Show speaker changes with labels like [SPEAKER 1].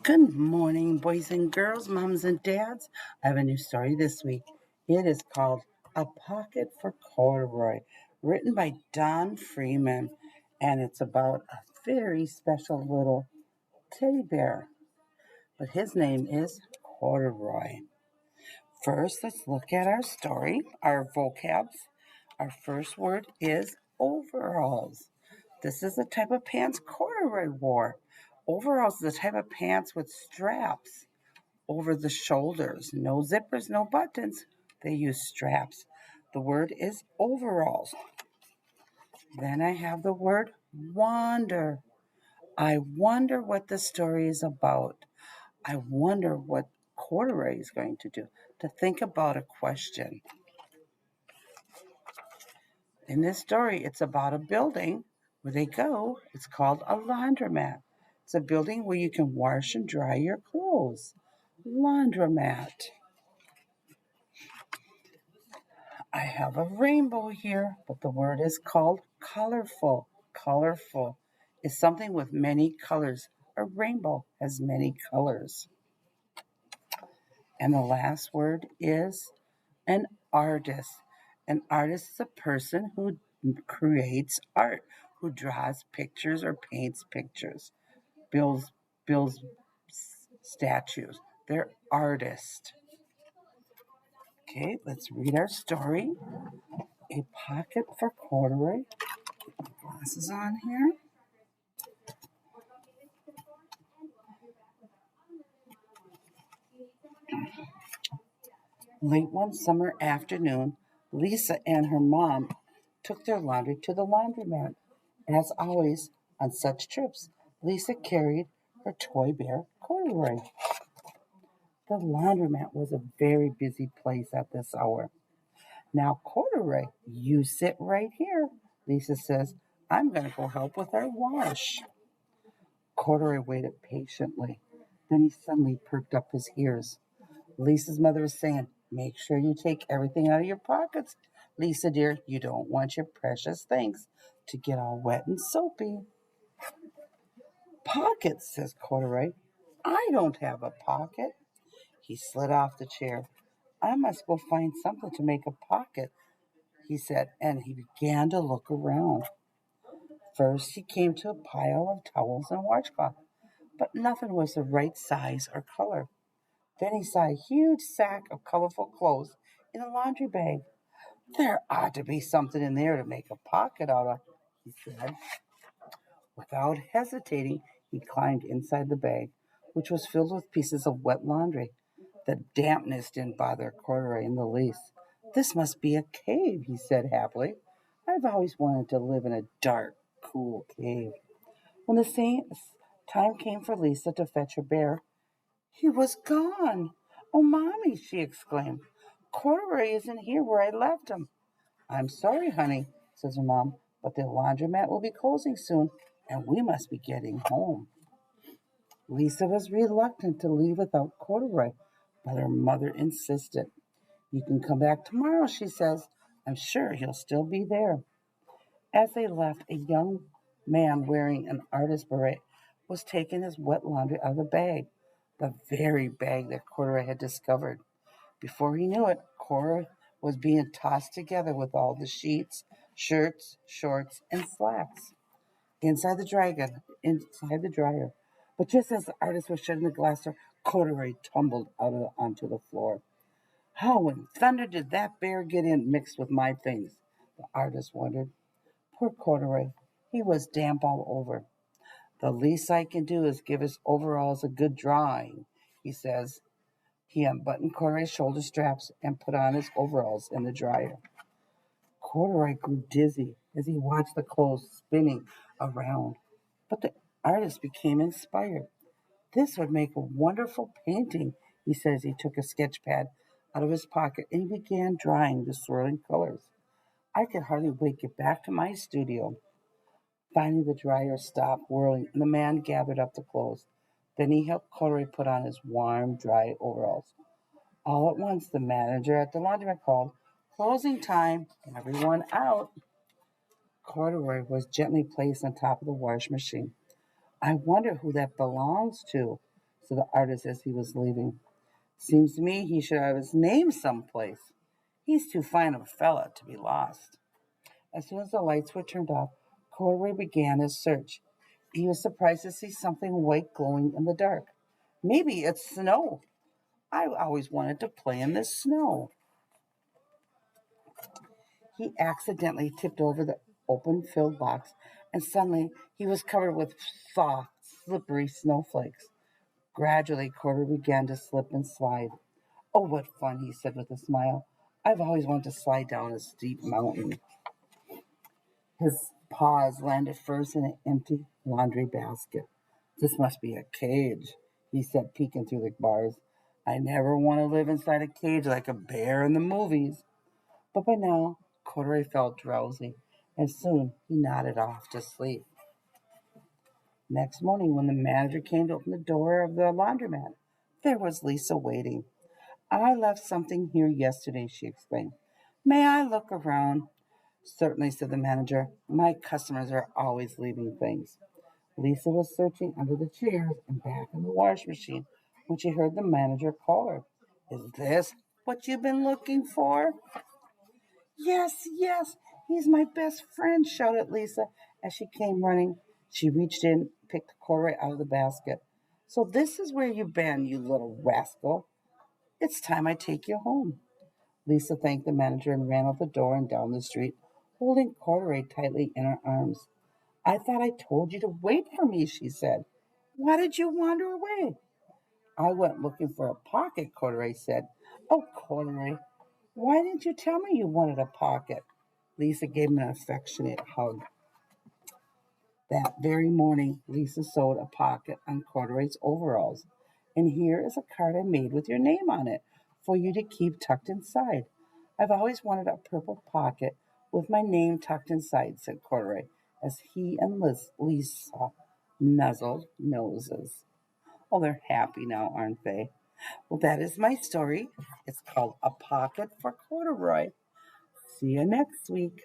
[SPEAKER 1] Good morning, boys and girls, moms and dads. I have a new story this week. It is called A Pocket for Corduroy, written by Don Freeman, and it's about a very special little teddy bear. But his name is Corduroy. First, let's look at our story, our vocabs. Our first word is overalls. This is the type of pants Corduroy wore. Overalls is the type of pants with straps over the shoulders. No zippers, no buttons. They use straps. The word is overalls. Then I have the word wonder. I wonder what the story is about. I wonder what Corduroy is going to do. To think about a question. In this story, it's about a building where they go. It's called a laundromat. It's a building where you can wash and dry your clothes. Laundromat. I have a rainbow here, but the word is called colorful. Colorful is something with many colors. A rainbow has many colors. And the last word is an artist. An artist is a person who creates art, who draws pictures or paints pictures, builds builds statues. They're artists. Okay, let's read our story. A pocket for corduroy. Glasses on here. Late one summer afternoon, Lisa and her mom took their laundry to the laundromat. As always, on such trips, Lisa carried her toy bear, Corduroy. The laundromat was a very busy place at this hour. Now, Corduroy, you sit right here, Lisa says. I'm going to go help with our wash. Corduroy waited patiently. Then he suddenly perked up his ears. Lisa's mother was saying, make sure you take everything out of your pockets. Lisa, dear, you don't want your precious things to get all wet and soapy. Pockets, says Corduroy. I don't have a pocket. He slid off the chair. I must go find something to make a pocket, he said, and he began to look around. First, he came to a pile of towels and washcloth, but nothing was the right size or color. Then he saw a huge sack of colorful clothes in a laundry bag. There ought to be something in there to make a pocket out of, he said. Without hesitating, he climbed inside the bag, which was filled with pieces of wet laundry. The dampness didn't bother Corduroy in the least. This must be a cave, he said happily. I've always wanted to live in a dark, cool cave. When the same time came for Lisa to fetch her bear, he was gone. Oh, Mommy, she exclaimed. Corduroy isn't here where I left him. I'm sorry, honey, says her mom, but the laundromat will be closing soon, and we must be getting home. Lisa was reluctant to leave without Corduroy, but her mother insisted. You can come back tomorrow, she says. I'm sure he'll still be there. As they left, a young man wearing an artist beret was taking his wet laundry out of the bag, the very bag that Corduroy had discovered. Before he knew it, Corduroy was being tossed together with all the sheets, shirts, shorts, and slacks inside the dryer. But just as the artist was shutting the glass door, Corduroy tumbled onto the floor. How in thunder did that bear get in mixed with my things? The artist wondered. Poor Corduroy. He was damp all over. The least I can do is give his overalls a good drying, he says. He unbuttoned Corduroy's shoulder straps and put on his overalls in the dryer. Corduroy grew dizzy as he watched the clothes spinning around. But the artist became inspired. This would make a wonderful painting, he says. He took a sketch pad out of his pocket and he began drawing the swirling colors. I could hardly wait to get back to my studio. Finally, the dryer stopped whirling and the man gathered up the clothes. Then he helped Corduroy put on his warm, dry overalls. All at once, the manager at the laundromat called, closing time, everyone out. Corduroy was gently placed on top of the wash machine. I wonder who that belongs to, said the artist as he was leaving. Seems to me he should have his name someplace. He's too fine a fella to be lost. As soon as the lights were turned off, Corey began his search. He was surprised to see something white glowing in the dark. Maybe it's snow. I always wanted to play in the snow. He accidentally tipped over the open filled box, and suddenly he was covered with soft, slippery snowflakes. Gradually, Corey began to slip and slide. Oh, what fun, he said with a smile. I've always wanted to slide down a steep mountain. His paws landed first in an empty laundry basket. This must be a cage, he said, peeking through the bars. I never want to live inside a cage like a bear in the movies. But by now, Corduroy felt drowsy, and soon he nodded off to sleep. Next morning, when the manager came to open the door of the laundromat, there was Lisa waiting. I left something here yesterday, she explained. May I look around? Certainly, said the manager. My customers are always leaving things. Lisa was searching under the chairs and back in the wash machine when she heard the manager call her. Is this what you've been looking for? Yes, yes, he's my best friend, shouted Lisa as she came running. She reached in, picked the quarter out of the basket. So this is where you've been, you little rascal. It's time I take you home. Lisa thanked the manager and ran out the door and down the street, holding Corduroy tightly in her arms. I thought I told you to wait for me, she said. Why did you wander away? I went looking for a pocket, Corduroy said. Oh, Corduroy, why didn't you tell me you wanted a pocket? Lisa gave him an affectionate hug. That very morning, Lisa sewed a pocket on Corduroy's overalls. And here is a card I made with your name on it for you to keep tucked inside. I've always wanted a purple pocket with my name tucked inside, said Corduroy, as he and Lisa nuzzled noses. Oh, they're happy now, aren't they? Well, that is my story. It's called A Pocket for Corduroy. See you next week.